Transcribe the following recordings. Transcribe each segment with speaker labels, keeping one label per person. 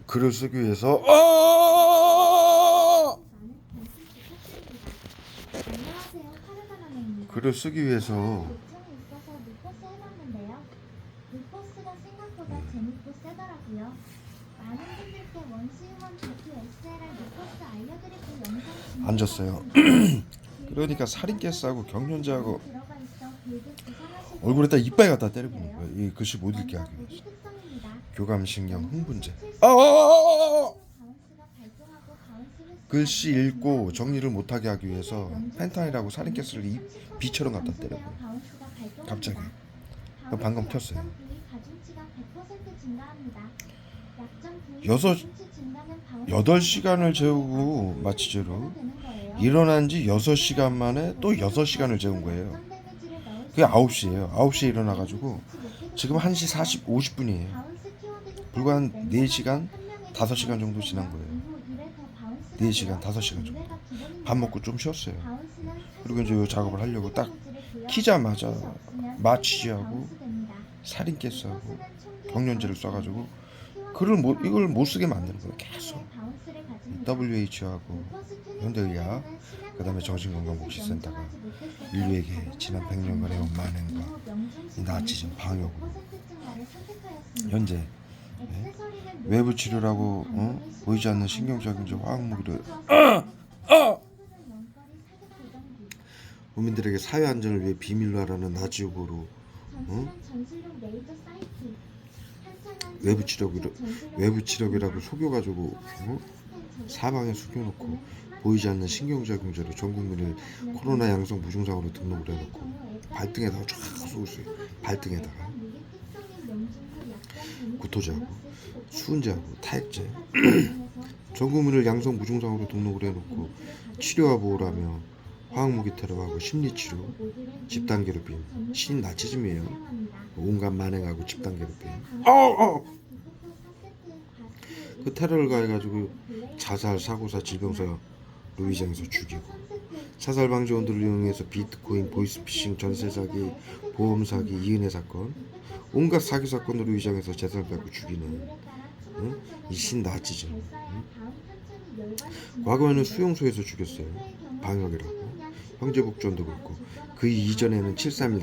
Speaker 1: 글을 쓰기 위해서 글을 쓰기 위해서
Speaker 2: 루퍼스가 생각보다 재밌고 세더라고요. 많은 분들께 원시휴먼 다큐 SLR 루퍼스 알려드리고 영상
Speaker 1: 앉았어요. 그러니까 살인캐스하고 경련자하고 얼굴에다 이빨 갖다 때려보는 거예요. 이 글씨 못 읽게 하기 위해서. 교감신경 흥분제. 글씨 읽고 정리를 못하게 하기 위해서 펜타닐하고 살인캐스를 비처럼 갖다 때려보는. 갑자기. 방금 켰어요. 8시간을 재우고 마취제로 일어난 지 6시간 만에 또 6시간을 재운 거예요. 그게 9시예요. 9시에 일어나가지고 지금 1시 50분이에요. 불과 한 4시간, 5시간 정도 지난 거예요. 4시간, 5시간 정도. 밥 먹고 좀 쉬었어요. 그리고 이제 이 작업을 하려고 딱 키자마자 마취제하고 살인캐스하고 경련제를 쏴가지고 이걸 못 쓰게 만드는 거예요. 계속 WHO하고 현대의학, 그 다음에 정신건강복지센터가 인류에게 지난 100년간의 만행과 이 나치즘 방역으로 현재 외부 치료라고 보이지 않는 신경작용제 화학무기를 국민들에게 사회 안전을 위해 비밀로 하라는 나치 요구로 외부 치료기라고 속여가지고 사방에 숨겨놓고 보이지 않는 신경작용제로 전 국민을 코로나 양성 무증상으로 등록을 해놓고 발등에다가 쫙 쏘고 있어요. 발등에다가 구토제하고 수은제하고 타액제 전 국민을 양성 무증상으로 등록을 해놓고 치료와 보호라며 화학무기 테러하고 심리치료, 집단괴롭힘, 신나치즘이에요. 온갖 만행하고 집단괴롭힘. 그 테러를 가해가지고 자살, 사고사, 질병사로 위장해서 죽이고 사살방지원들을 이용해서 비트코인, 보이스피싱, 전세사기, 보험사기, 이은혜 사건 온갖 사기 사건으로 위장해서 재산을 뺏고 죽이는 이 신나치즘. 과거에는 수용소에서 죽였어요. 방역이라고. 형제복지원도 그렇고 그 이전에는 7.3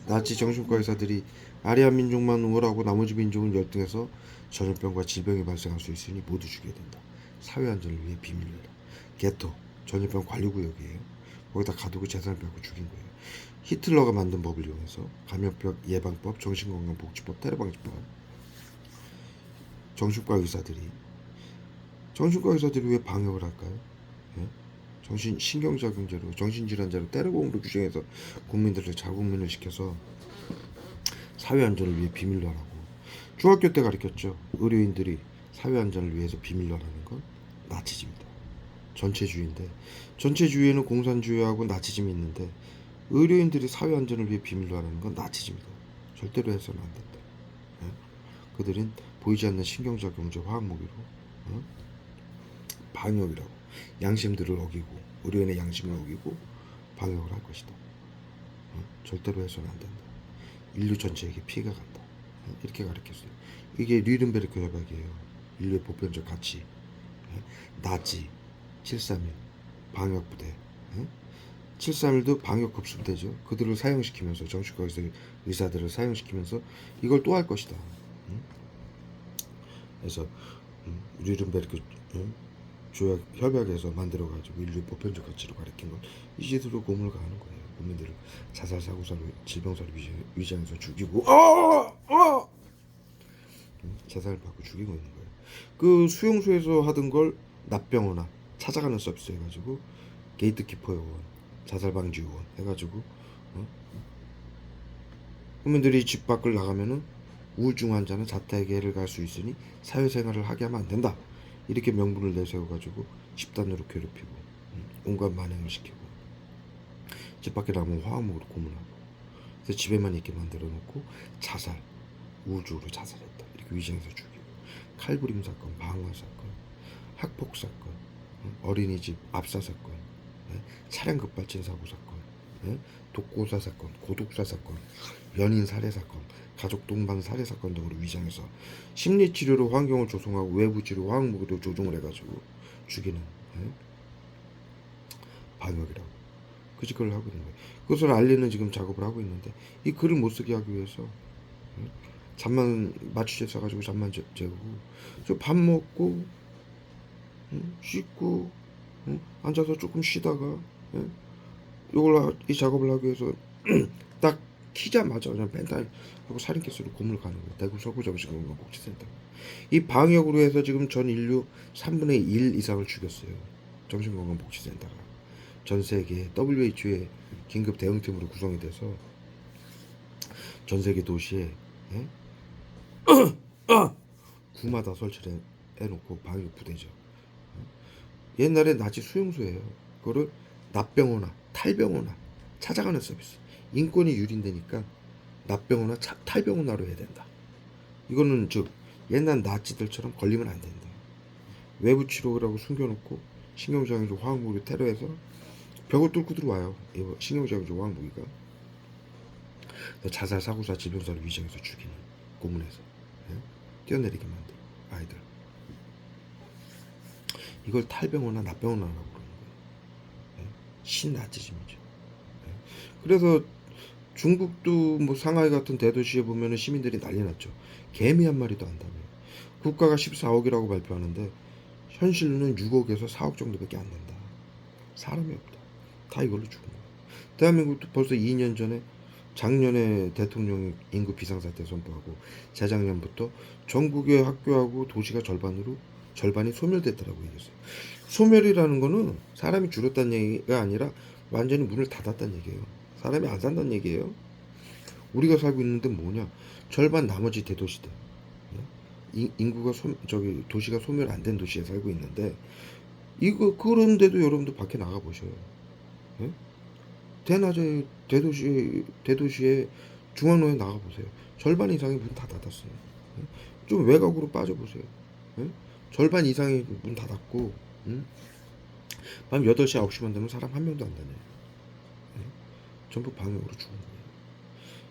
Speaker 1: 나치 정신과 의사들이 아리안 민족만 우월하고 나머지 민족은 열등해서 전염병과 질병이 발생할 수 있으니 모두 죽여야 된다. 사회 안전을 위해 비밀로 해라. 게토 전염병 관리구역이에요. 거기다 가두고 재산을 뺏고 죽인 거예요. 히틀러가 만든 법을 이용해서 감염병 예방법, 정신건강복지법, 테러방지법. 정신과 의사들이 왜 방역을 할까요? 예? 신경작용제로 정신질환자로 테러공으로 규정해서 국민들을 자국민을 시켜서 사회안전을 위해 비밀로 하라고. 중학교 때 가르쳤죠. 의료인들이 사회안전을 위해서 비밀로 하라는 건 나치즘이다. 전체주의인데 전체주의에는 공산주의하고 나치즘이 있는데 의료인들이 사회안전을 위해 비밀로 하라는 건 나치즘이다. 절대로 해서는 안 된다. 예? 그들은 보이지 않는 신경작용제 화학무기로 방역이라고 양심들을 어기고 의료인의 양심을 어기고 방역을 할 것이다. 절대로 해서는 안 된다. 인류 전체에게 피해가 간다. 이렇게 가르쳤어요. 이게 뉘른베르크 협약이에요. 인류의 보편적 가치. 나치 731 방역부대. 731도 방역급수부대죠. 그들을 사용시키면서 정신과 의사들을 사용시키면서 이걸 또 할 것이다. 그래서 뉘른베르크 조약 협약에서 만들어가지고 인류 보편적 가치로 가리킨 걸 이제대로 고물가 하는 거예요. 국민들을 자살, 사고사로, 질병사로 위장해서 죽이고 재산을 받고 죽이고 있는 거예요. 그 수용소에서 하던 걸 납병원나 찾아가는 서비스 해가지고 게이트키퍼 요원, 자살방지 요원 해가지고 국민들이 집 밖을 나가면은 우울증 환자는 자택에를 갈 수 있으니 사회생활을 하게 하면 안 된다. 이렇게 명분을 내세워가지고 집단으로 괴롭히고 온갖 만행을 시키고 집 밖에 나가면 화학무기로 고문하고 그래서 집에만 있게 만들어 놓고 자살, 우울증으로 자살했다. 이렇게 위장해서 죽이고 칼부림 사건, 방화 사건, 학폭 사건, 어린이집 압사 사건, 차량 급발진 사고 사건 예? 독고사 사건, 고독사 사건, 연인 살해 사건, 가족 동반 살해 사건 등으로 위장해서 심리치료로 환경을 조성하고 외부치료 화학무기로 조종을 해가지고 죽이는 예? 방역이라고 그 짓을 하고 있는 거예요. 그것을 알리는 지금 작업을 하고 있는데 이 글을 못 쓰게 하기 위해서 예? 잠만 맞추자 써가지고 잠만 재우고 저 밥 먹고 씻고 앉아서 조금 쉬다가 예? 이 작업을 하기 위해서 딱 키자마자 그냥 펜탈 하고 살인캐스로 고문을 가는 거예요. 대구 서구 정신건강복지센터. 이 방역으로 해서 지금 전 인류 3분의 1 이상을 죽였어요. 정신건강복지센터가 전 세계 WHO의 긴급 대응팀으로 구성이 돼서 전 세계 도시에 예? 구마다 설치를 해놓고 방역 부대죠. 옛날에 나치 수용소예요. 그거를 납병원화, 탈병원화 찾아가는 서비스. 인권이 유린되니까 납병원화, 탈병원화로 해야 된다. 이거는 즉 옛날 나치들처럼 걸리면 안 된다. 외부 치료라고 숨겨놓고 신경장애조 화학무기로 테러해서 벽을 뚫고 들어와요. 신경장애조 화학무기가 자살, 사고사, 질병사를 위장해서 죽이는 고문해서 뛰어내리게 만든 아이들. 이걸 탈병원화, 납병원화라고 그러는 거예요. 신나치즘이죠. 그래서 중국도 뭐 상하이 같은 대도시에 보면은 시민들이 난리 났죠. 개미 한 마리도 안 다녀요. 국가가 14억이라고 발표하는데 현실로는 6억에서 4억 정도밖에 안 된다. 사람이 없다. 다 이걸로 죽은 거예요. 대한민국도 벌써 2년 전에 작년에 대통령이 인구 비상사태 선포하고 재작년부터 전국의 학교하고 도시가 절반이 소멸됐다라고 얘기했어요. 소멸이라는 거는 사람이 줄었다는 얘기가 아니라 완전히 문을 닫았다는 얘기예요. 사람이 안 산다는 얘기예요. 우리가 살고 있는데 뭐냐? 절반 나머지 대도시들. 인구가 도시가 소멸 안 된 도시에 살고 있는데 그런데도 여러분들 밖에 나가 보셔요. 예? 대낮에 대도시에 중앙로에 나가 보세요. 절반 이상이 문 다 닫았어요. 예? 좀 외곽으로 빠져 보세요. 예? 절반 이상이 문 닫았고 밤 8시 9시만 되면 사람 한 명도 안 다녀요. 예? 전부 방역으로 죽은 거예요.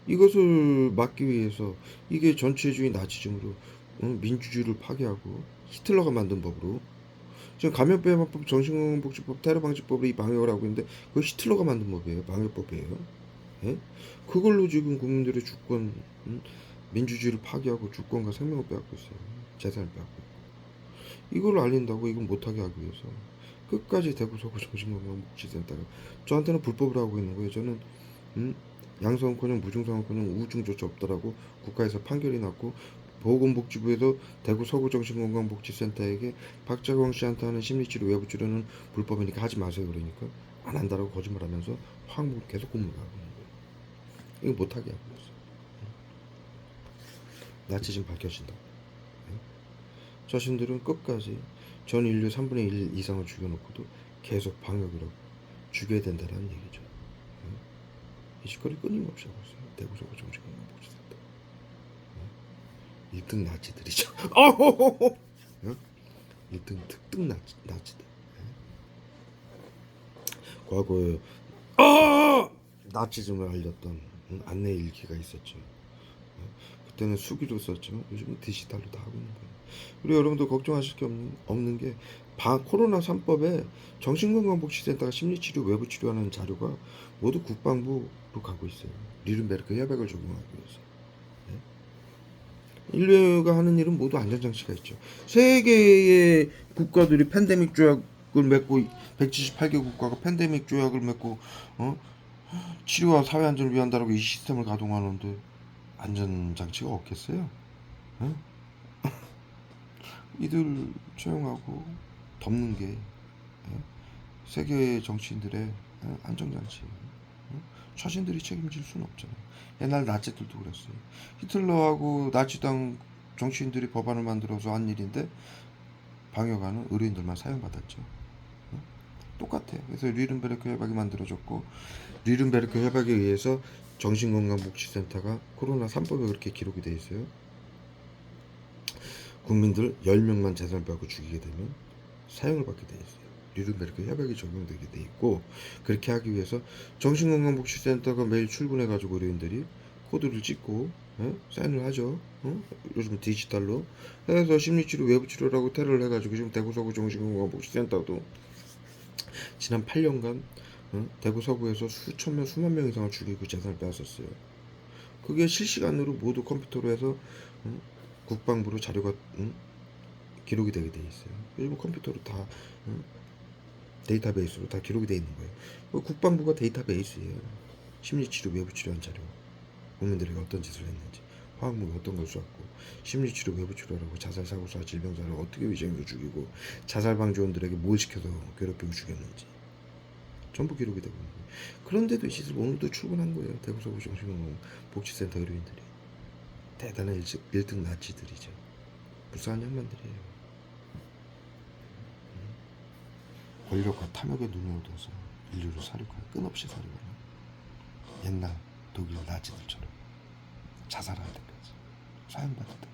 Speaker 1: 이것을 막기 위해서 이게 전체주의 나치즘으로 민주주의를 파괴하고 히틀러가 만든 법으로 지금 감염병 예방법, 정신건강복지법, 테러방지법으로 이 방역을 하고 있는데 그거 히틀러가 만든 법이에요. 방역법이에요. 예? 그걸로 지금 국민들의 주권, 민주주의를 파괴하고 주권과 생명을 빼앗고 있어요. 재산을 빼앗고 있고. 이걸 알린다고 이걸 못하게 하기 위해서 끝까지 대구 서구 정신건강복지센터가 저한테는 불법을 하고 있는 거예요. 저는 양성은커녕 무증상은커녕 우증조차 없다라고 국가에서 판결이 났고 보건복지부에서 대구 서구정신건강복지센터에게 박자광 씨한테 하는 심리치료 외부치료는 불법이니까 하지 마세요 그러니까 안 한다라고 거짓말하면서 화학무기로 계속 고문을 하고 있는 거예요. 이거 못하게 하고 있어요. 나치즘 밝혀진다. 자신들은 끝까지 전 인류 3분의 1 이상을 죽여놓고도 계속 방역이라고 죽여야 된다는 얘기죠. 이 짓거리 끊임없이 하고 있어요. 대구 서구 정신건강복지센터. 1등 나치들이죠. 1등 특등 나치들. 과거에 나치즘을 알렸던 안내 일기가 있었죠. 그때는 수기로 썼지만 요즘은 디지털로 다 하고 있는 거예요. 그리고 여러분들 걱정하실 게 없는 게 코로나 3법에 정신건강복지센터가 심리치료 외부치료하는 자료가 모두 국방부로 가고 있어요. 뉘른베르크 협약을 적용하기 위해서. 인류가 하는 일은 모두 안전장치가 있죠. 세계의 국가들이 팬데믹 조약을 맺고 178개 국가가 팬데믹 조약을 맺고 치료와 사회 안전을 위한다라고 이 시스템을 가동하는데 안전장치가 없겠어요? 이들 채용하고 덮는 게 세계 정치인들의 안전장치. 자신들이 책임질 수는 없잖아요. 옛날 나치들도 그랬어요. 히틀러하고 나치당 정치인들이 법안을 만들어서 한 일인데 방역하는 의료인들만 사용받았죠. 똑같아요. 그래서 뉘른베르크 협약이 만들어졌고 뉘른베르크 협약에 의해서 정신건강복지센터가 코로나 3법에 그렇게 기록이 돼 있어요. 국민들 10명만 재산을 빼고 죽이게 되면 사형을 받게 돼 있어요. 뉘른베르크 협약이 적용되게 돼 있고, 그렇게 하기 위해서 정신건강복지센터가 매일 출근해가지고 의료인들이 코드를 찍고 사인을 하죠. 요즘 디지털로 해서 심리치료 외부치료라고 테러를 해가지고 지금 대구 서구 정신건강복지센터도 지난 8년간 대구 서구에서 수천 명 수만 명 이상을 죽이고 재산을 빼앗았어요. 그게 실시간으로 모두 컴퓨터로 해서 국방부로 자료가 기록이 되게 돼 있어요. 요즘 컴퓨터로 다 데이터베이스로 다 기록이 돼 있는 거예요. 국방부가 데이터베이스예요. 심리치료 외부치료한 자료, 국민들에게 어떤 짓을 했는지, 화학무기 어떤 걸 쏘았고, 심리치료 외부치료라고 자살사고사 질병사를 어떻게 위장해서 죽이고, 자살방지원들에게 뭘 시켜서 괴롭히고 죽였는지 전부 기록이 되고 있는 거예요. 그런데도 오늘도 출근한 거예요. 대구서구 정신건강복지센터 의료인들이. 대단한 1등 나치들이죠. 불쌍한 양반들이에요. 권력과 탐욕에 눈이 어두워서 인류를 사륙하는, 끊없이 사륙하는 옛날 독일 나치들처럼 자살할 때까지 사형받을 때까지